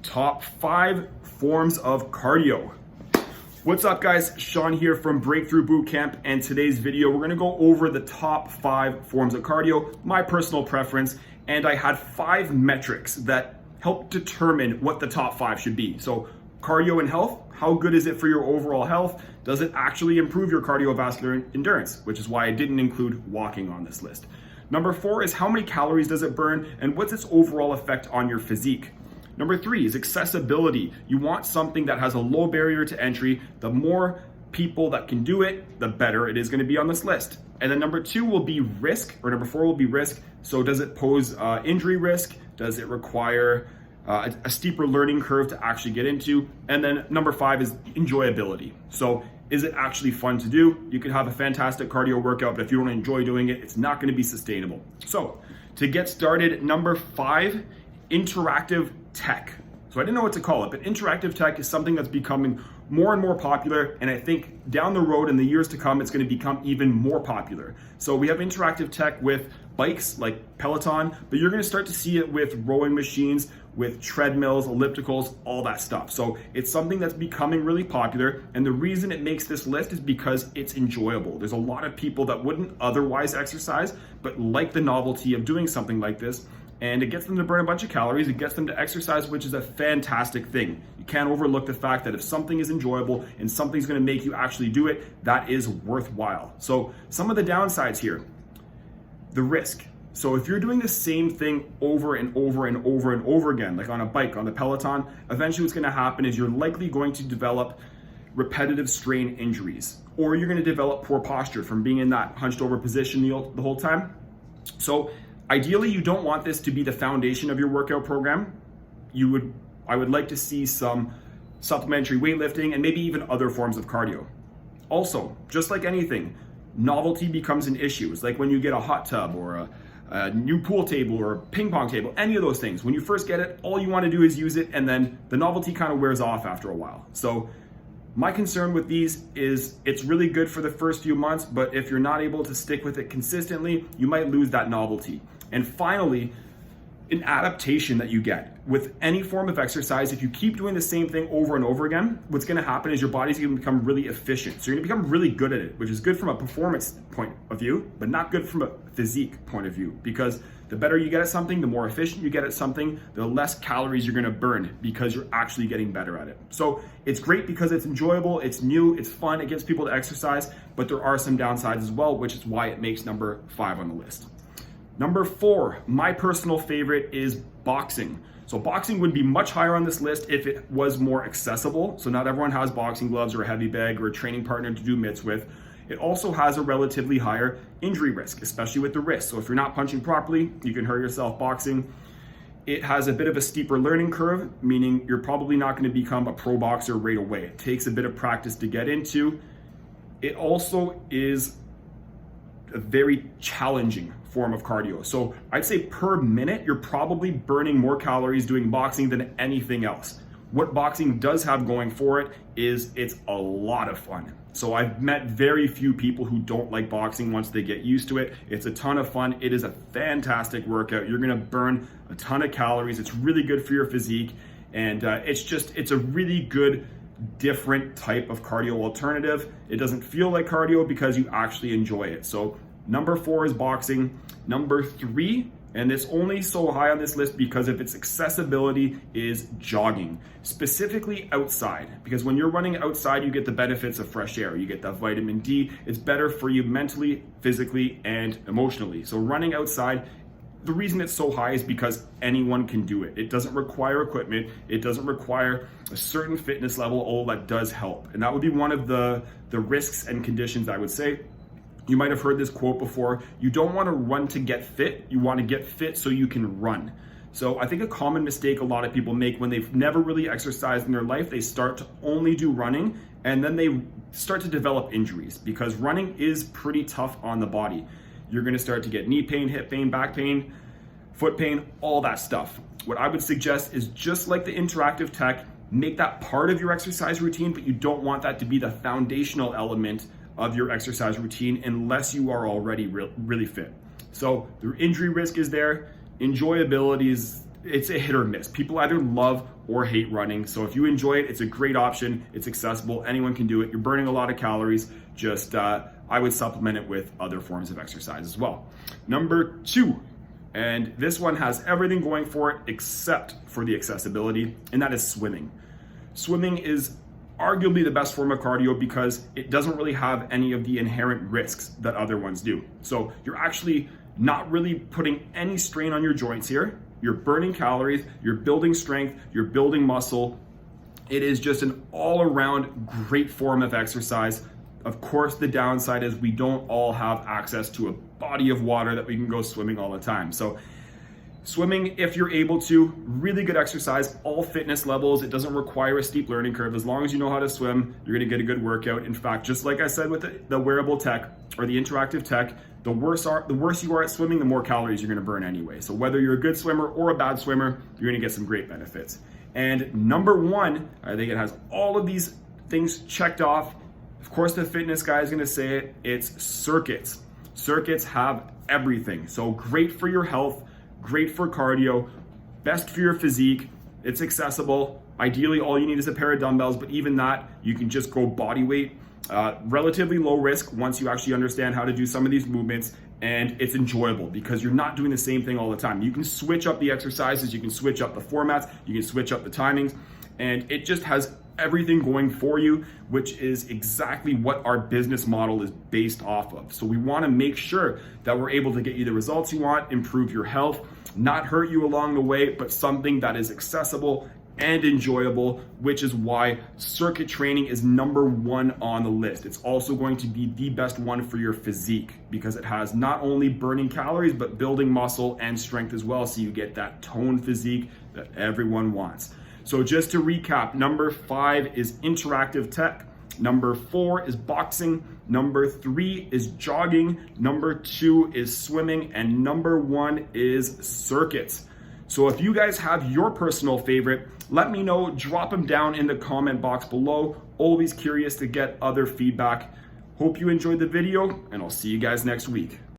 Top 5 forms of cardio. What's up guys, Sean here from Breakthrough Bootcamp, and today's video we're gonna go over the top 5 forms of cardio, my personal preference, and I had 5 metrics that help determine what the top 5 should be. So cardio and health, how good is it for your overall health? Does it actually improve your cardiovascular endurance? Which is why I didn't include walking on this list. Number 4 is how many calories does it burn and what's its overall effect on your physique? Number 3 is accessibility. You want something that has a low barrier to entry. The more people that can do it, the better it is going to be on this list. And then number 2 will be risk, or number 4 will be risk. So does it pose injury risk? Does it require a steeper learning curve to actually get into? And then number 5 is enjoyability. So is it actually fun to do? You can have a fantastic cardio workout, but if you don't enjoy doing it, it's not going to be sustainable. So to get started, number 5, interactive tech. So I didn't know what to call it, but interactive tech is something that's becoming more and more popular, and I think down the road in the years to come, it's going to become even more popular. So we have interactive tech with bikes like Peloton, but you're going to start to see it with rowing machines, with treadmills, ellipticals, all that stuff. So it's something that's becoming really popular, and the reason it makes this list is because it's enjoyable. There's a lot of people that wouldn't otherwise exercise, but like the novelty of doing something like this, and it gets them to burn a bunch of calories, it gets them to exercise, which is a fantastic thing. You can't overlook the fact that if something is enjoyable and something's gonna make you actually do it, that is worthwhile. So some of the downsides here, the risk. So if you're doing the same thing over and over and over and over again, like on a bike, on the Peloton, eventually what's gonna happen is you're likely going to develop repetitive strain injuries, or you're gonna develop poor posture from being in that hunched over position the whole time. So ideally, you don't want this to be the foundation of your workout program. I would like to see some supplementary weightlifting and maybe even other forms of cardio. Also, just like anything, novelty becomes an issue. It's like when you get a hot tub or a new pool table or a ping pong table, any of those things. When you first get it, all you want to do is use it, and then the novelty kind of wears off after a while. So my concern with these is it's really good for the first few months, but if you're not able to stick with it consistently, you might lose that novelty. And finally, an adaptation that you get with any form of exercise. If you keep doing the same thing over and over again, what's going to happen is your body's going to become really efficient. So you're going to become really good at it, which is good from a performance point of view, but not good from a physique point of view, because the better you get at something, the more efficient you get at something, the less calories you're going to burn because you're actually getting better at it. So it's great because it's enjoyable, it's new, it's fun, it gets people to exercise, but there are some downsides as well, which is why it makes number 5 on the list. Number 4, my personal favorite, is boxing. So boxing would be much higher on this list if it was more accessible. So not everyone has boxing gloves or a heavy bag or a training partner to do mitts with. It also has a relatively higher injury risk, especially with the wrist. So if you're not punching properly, you can hurt yourself boxing. It has a bit of a steeper learning curve, meaning you're probably not going to become a pro boxer right away. It takes a bit of practice to get into. It also is a very challenging form of cardio. So I'd say per minute, you're probably burning more calories doing boxing than anything else. What boxing does have going for it is it's a lot of fun. So I've met very few people who don't like boxing once they get used to it. It's a ton of fun. It is a fantastic workout. You're gonna burn a ton of calories. It's really good for your physique. And it's a really good, different type of cardio alternative. It doesn't feel like cardio because you actually enjoy it. So number 4 is boxing. Number 3, and it's only so high on this list because of its accessibility, is jogging, specifically outside. Because when you're running outside, you get the benefits of fresh air. You get that vitamin D. It's better for you mentally, physically, and emotionally. So running outside, the reason it's so high is because anyone can do it. It doesn't require equipment. It doesn't require a certain fitness level, although that does help. And that would be one of the risks and conditions I would say. You might have heard this quote before: you don't want to run to get fit, you want to get fit so you can run. So I think a common mistake a lot of people make when they've never really exercised in their life, they start to only do running, and then they start to develop injuries, because running is pretty tough on the body. You're going to start to get knee pain, hip pain, back pain, foot pain, all that stuff. What I would suggest is, just like the interactive tech, make that part of your exercise routine, but you don't want that to be the foundational element of your exercise routine unless you are already really fit. So the injury risk is there, enjoyability is it's a hit or miss. People either love or hate running. So if you enjoy it, it's a great option. It's accessible. Anyone can do it. You're burning a lot of calories. Just, I would supplement it with other forms of exercise as well. Number 2, and this one has everything going for it except for the accessibility, and that is swimming. Swimming is arguably the best form of cardio because it doesn't really have any of the inherent risks that other ones do. So you're actually not really putting any strain on your joints here. You're burning calories, you're building strength, you're building muscle. It is just an all-around great form of exercise. Of course, the downside is we don't all have access to a body of water that we can go swimming all the time. So swimming, if you're able to, really good exercise, all fitness levels. It doesn't require a steep learning curve. As long as you know how to swim, you're gonna get a good workout. In fact, just like I said with the wearable tech or the interactive tech, the worse you are at swimming, the more calories you're gonna burn anyway. So whether you're a good swimmer or a bad swimmer, you're gonna get some great benefits. And number 1, I think it has all of these things checked off. Of course, the fitness guy is gonna say it, it's circuits. Circuits have everything. So great for your health, great for cardio, best for your physique. It's accessible. Ideally, all you need is a pair of dumbbells, but even that, you can just go body weight. Relatively low risk once you actually understand how to do some of these movements, and it's enjoyable because you're not doing the same thing all the time. You can switch up the exercises, you can switch up the formats, you can switch up the timings, and it just has everything going for you, which is exactly what our business model is based off of. So we want to make sure that we're able to get you the results you want, improve your health, not hurt you along the way, but something that is accessible and enjoyable, which is why circuit training is number 1 on the list. It's also going to be the best one for your physique because it has not only burning calories, but building muscle and strength as well. So you get that toned physique that everyone wants. So just to recap, number 5 is interactive tech. Number 4 is boxing. Number 3 is jogging. Number 2 is swimming. And number 1 is circuits. So if you guys have your personal favorite, let me know, drop them down in the comment box below. Always curious to get other feedback. Hope you enjoyed the video, and I'll see you guys next week.